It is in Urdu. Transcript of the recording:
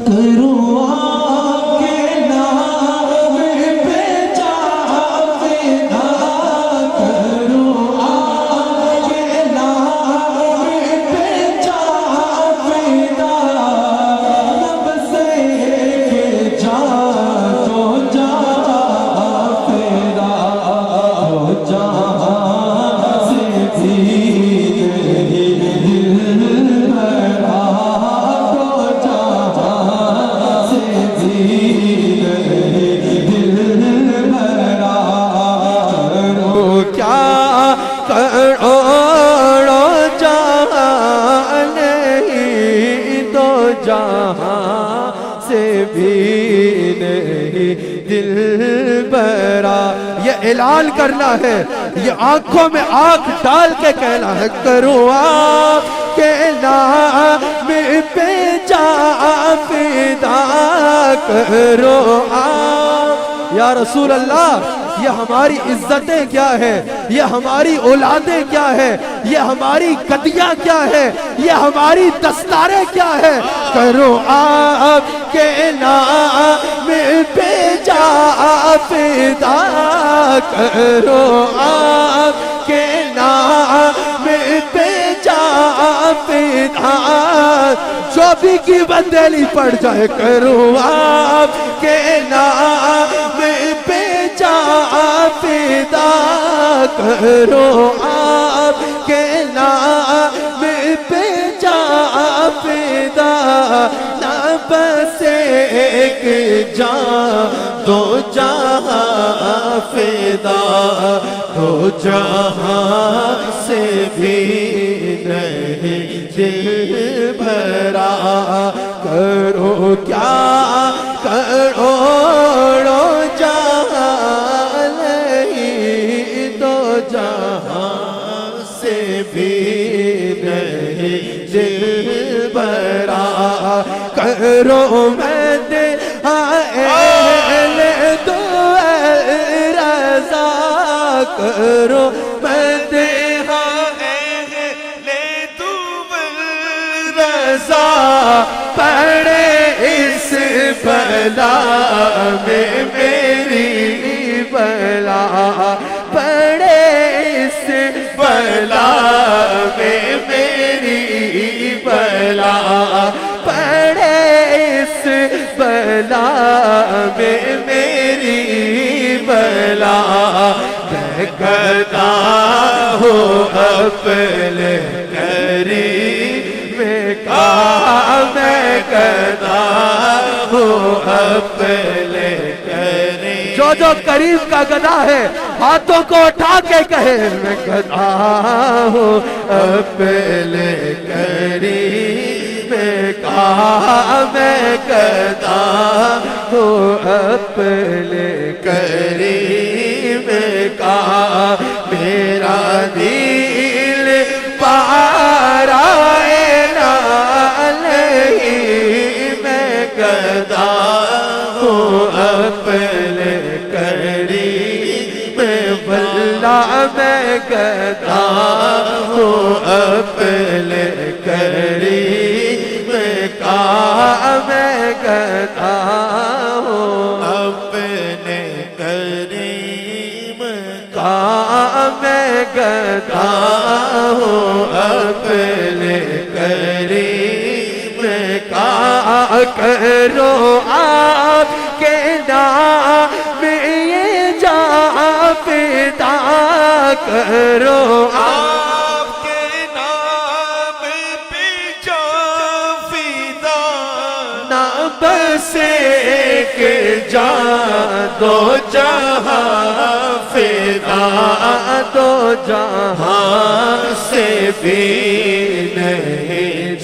کروں آپ کے نام پہ جاویدہ، کروں آپ کے نام پہ جاویدہ، لب سے کہ جا تو جہاں فدا، ہو جہاں سے بھی جہاں سے بھی نہیں دل برا۔ یہ اعلان کرنا ہے، یہ آنکھوں میں آنکھ ڈال کے کہنا ہے، کروں آپ کے نام پہ جا فدا، کروں آپ یا رسول اللہ۔ یہ ہماری عزتیں کیا ہے، یہ ہماری اولادیں کیا ہے، یہ ہماری گدیاں کیا ہے، یہ ہماری دستاریں کیا ہے، کرو آپ کے نام پہ جا فدا، کرو آپ کے نام پہ جا فدا، جو بھی کی بندیلی پڑ جائے، کرو آپ کے نام پہ جا فدا، کرو آپ کے نام پہ جا فدا، نہ بس ایک جان دو جہاں فدا، دو جہاں سے بھی نہیں دل بھرا، کرو کیا کروڑوں جہاں نہیں، دو جہاں سے بھی نہیں دل بھرا، کرو میں دے اہل دو رضا، کرو میں دے اہل دو رضا، پڑے اس بلا میں میری بلا، پڑے اس بلا میں میری بلا، پڑے اس بلا میں میری بلا، میں گدا ہوں اپنے قریب کا، میں گدا ہوں اپنے قریب۔ جو قریب کا گدا ہے ہاتھوں کو اٹھا کے کہے، میں گدا ہوں اپنے قریب کا، میں گدا ہوں اپنے قریب کا، میرا دل پارا نہیں، میں گدا ہوں اپنے قریب، واللہ میں گدا ہوں اپنے قریب کا، میں گدا ہوں اپنے قریب کا، میں گدا ہوں اپنے قریب کا، کرو آپ کے نام یہ جا فدا، کرو آپ کے نام پہ جا فدا، نہ بس ایک جان دو جہاں فدا، دو جہاں سے بھی نہیں